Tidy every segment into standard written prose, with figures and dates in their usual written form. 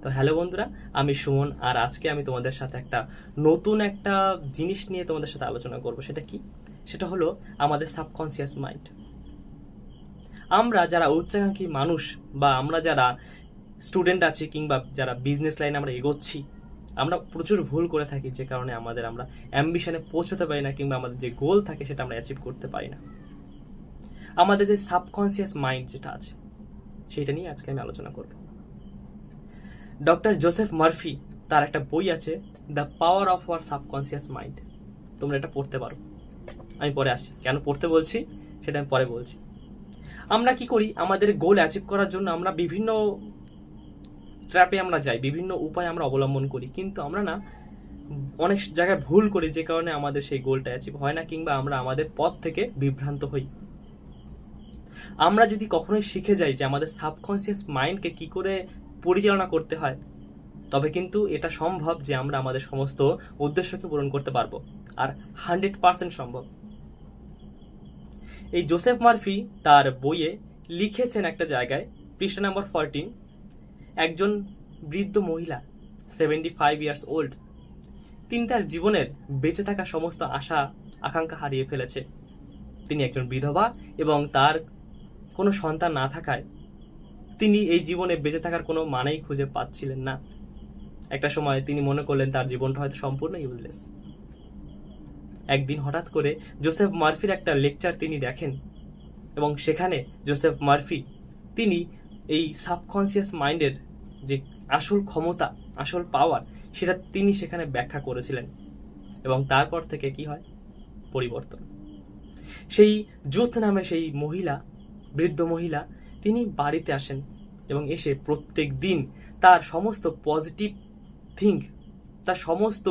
তো হ্যালো বন্ধুরা, আমি সুমন। আর আজকে আমি তোমাদের সাথে নতুন একটা জিনিস নিয়ে তোমাদের সাথে আলোচনা করব। সেটা কি? সেটা হলো আমাদের সাবকনসিয়াস মাইন্ড। আমরা যারা উচ্চাকাঙ্ক্ষী মানুষ বা আমরা যারা স্টুডেন্ট আছি কিংবা যারা বিজনেস লাইনে আমরা এগোচ্ছি, আমরা প্রচুর ভুল করে থাকি, যে কারণে আমরা অ্যাম্বিশনে পৌঁছতে পারি না কিংবা আমাদের যে গোল থাকে সেটা আমরা অ্যাচিভ করতে পারি না। আমাদের যে সাবকনসিয়াস মাইন্ড যেটা আছে সেইটা নিয়ে আজকে আমি আলোচনা করব। ডক্টর জোসেফ মার্ফি, তার একটা বই আছে, the power of our subconscious mind. তোমরা এটা পড়তে পারো। আমি পরে আসছি, কেন পড়তে বলছি সেটা আমি পরে বলছি। আমরা কি করি, আমাদের গোল অ্যাচিভ করার জন্য আমরা বিভিন্ন ট্র্যাপে আমরা যাই, বিভিন্ন উপায় আমরা অবলম্বন করি, কিন্তু আমরা না অনেক জায়গায় ভুল করি, যে কারণে আমাদের সেই গোলটা অ্যাচিভ হয় না কিংবা আমরা আমাদের পথ থেকে বিভ্রান্ত হই। আমরা যদি কখনোই শিখে যাই যে আমাদের সাবকনসিয়াস মাইন্ডকে কি করে পরিচালনা করতে হয়, তবে কিন্তু এটা সম্ভব যে আমরা আমাদের সমস্ত উদ্দেশ্যকে পূরণ করতে পারবো, আর 100% সম্ভব। এই জোসেফ মার্ফি তার বইয়ে লিখেছেন একটা জায়গায়, পৃষ্ঠা নাম্বার 14, একজন বৃদ্ধ মহিলা, 75 ইয়ার্স ওল্ড, তিনি তার জীবনের বেঁচে থাকা সমস্ত আশা আকাঙ্ক্ষা হারিয়ে ফেলেছে। তিনি একজন বিধবা এবং তার কোনো সন্তান না থাকায় তিনি এই জীবনে বেঁচে থাকার কোনো মানেই খুঁজে পাচ্ছিলেন না। একটা সময় তিনি মনে করলেন তার জীবনটা হয়তো সম্পূর্ণ ইউজলেস। একদিন হঠাৎ করে জোসেফ মার্ফির একটা লেকচার তিনি দেখেন, এবং সেখানে জোসেফ মার্ফি তিনি এই সাবকনসিয়াস মাইন্ডের যে আসল ক্ষমতা, আসল পাওয়ার, সেটা তিনি সেখানে ব্যাখ্যা করেছিলেন। এবং তারপর থেকে কি হয়? পরিবর্তন। সেই জুথ নামে সেই মহিলা, বৃদ্ধ মহিলা, তিনি বাড়িতে আসেন এবং এসে প্রত্যেক দিন তার সমস্ত পজিটিভ থিঙ্ক, তার সমস্ত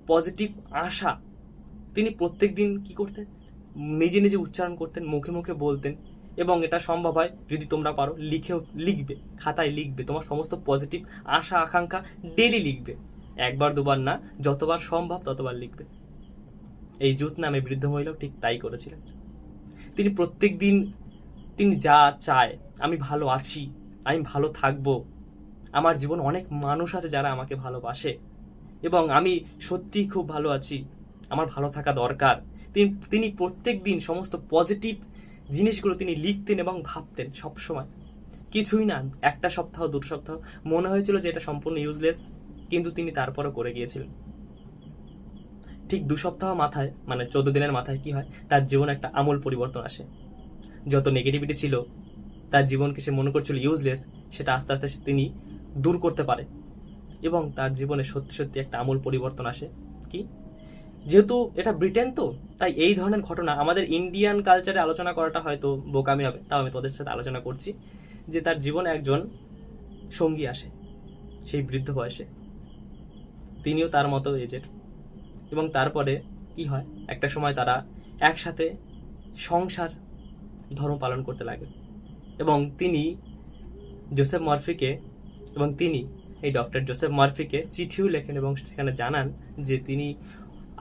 পজিটিভ আশা তিনি প্রত্যেক দিন কি করতেন? নিজে নিজে উচ্চারণ করতেন, মুখে মুখে বলতেন। এবং এটা সম্ভব হয় যদি তোমরা পারো লিখবে, খাতায় লিখবে, তোমার সমস্ত পজিটিভ আশা আকাঙ্ক্ষা ডেইলি লিখবে। একবার দুবার না, যতবার সম্ভব ততবার লিখবে। এই জুথ নামে বৃদ্ধ মহিলাও ঠিক তাই করেছিলেন। তিনি প্রত্যেক দিন তিনি যা চায়, আমি ভালো আছি, আমি ভালো থাকবো, আমার জীবন অনেক মানুষ আছে যারা আমাকে ভালোবাসে, এবং আমি সত্যিই খুব ভালো আছি, আমার ভালো থাকা দরকার। তিনি প্রত্যেক দিন সমস্ত পজিটিভ জিনিসগুলো তিনি লিখতেন এবং ভাবতেন সবসময়। কিছুই না, একটা সপ্তাহ, 2 সপ্তাহ মনে হয়েছিল যে এটা সম্পূর্ণ ইউজলেস, কিন্তু তিনি তারপরও করে গিয়েছিলেন। ঠিক 2 সপ্তাহ মাথায়, মানে 14 দিনের মাথায় কি হয়? তার জীবনে একটা আমূল পরিবর্তন আসে। যত নেগেটিভিটি ছিল, তার জীবনকে সে মনে করছিল ইউজলেস, সেটা আস্তে আস্তে তিনি দূর করতে পারে, এবং তার জীবনে সত্যি সত্যি একটা আমূল পরিবর্তন আসে। কি? যেহেতু এটা ব্রিটেন, তো তাই এই ধরনের ঘটনা আমাদের ইন্ডিয়ান কালচারে আলোচনা করাটা হয়তো বোকামি হবে, তাও আমি তোদের সাথে আলোচনা করছি। যে তার জীবনে একজন সঙ্গী আসে সেই বৃদ্ধ বয়সে, তিনিও তার মতো এজের, এবং তারপরে কি হয়? একটা সময় তারা একসাথে সংসার ধর্ম পালন করতে লাগে, এবং তিনি জোসেফ মার্ফিকে, এবং তিনি এই ডক্টর জোসেফ মার্ফিকে চিঠিও লেখেন এবং সেখানে জানান যে তিনি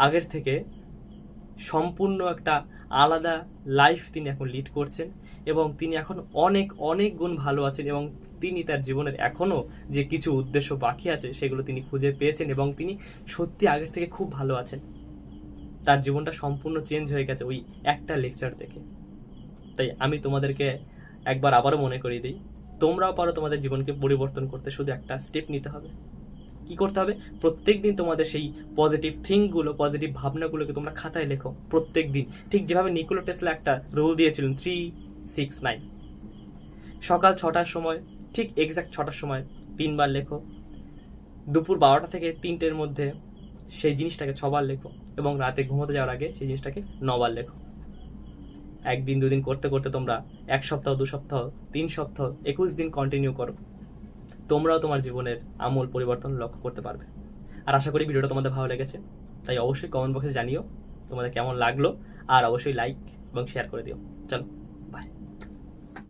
আগের থেকে সম্পূর্ণ একটা আলাদা লাইফ তিনি এখন লিড করছেন, এবং তিনি এখন অনেক অনেক গুণ ভালো আছেন, এবং তিনি তার জীবনের এখনও যে কিছু উদ্দেশ্য বাকি আছে সেগুলো তিনি খুঁজে পেয়েছেন, এবং তিনি সত্যি আগের থেকে খুব ভালো আছেন। তার জীবনটা সম্পূর্ণ চেঞ্জ হয়ে গেছে ওই একটা লেকচার থেকে। তাই আমি তোমাদেরকে একবার আবারও মনে করিয়ে দিই, তোমরাও পারো তোমাদের জীবনকে পরিবর্তন করতে, শুধু একটা স্টেপ নিতে হবে। কি করতে হবে? প্রত্যেক দিন তোমাদের সেই পজিটিভ থিঙ্কগুলো, পজিটিভ ভাবনাগুলোকে তোমরা খাতায় লেখো প্রত্যেক দিন। ঠিক যেভাবে নিকোলা টেসলা একটা রুল দিয়েছিলেন, 3-6-9। সকাল 6টার সময়, ঠিক এক্স্যাক্ট 6টার সময় 3 বার লেখো। দুপুর 12টা থেকে 3টের মধ্যে সেই জিনিসটাকে 6 বার লেখো, এবং রাতে ঘুমোতে যাওয়ার আগে সেই জিনিসটাকে 9 বার লেখো। 1 দিন 2 দিন করতে করতে তোমরা 1 সপ্তাহ, 2 সপ্তাহ, 3 সপ্তাহ, 21 দিন কন্টিনিউ করো। তোমরাও তোমার জীবনের আমূল পরিবর্তন লক্ষ্য করতে পারবে। আর আশা করি ভিডিওটা তোমাদের ভালো লেগেছে, তাই অবশ্যই কমেন্ট বক্সে জানিও তোমাদের কেমন লাগলো, আর অবশ্যই লাইক এবং শেয়ার করে দিও। চলো।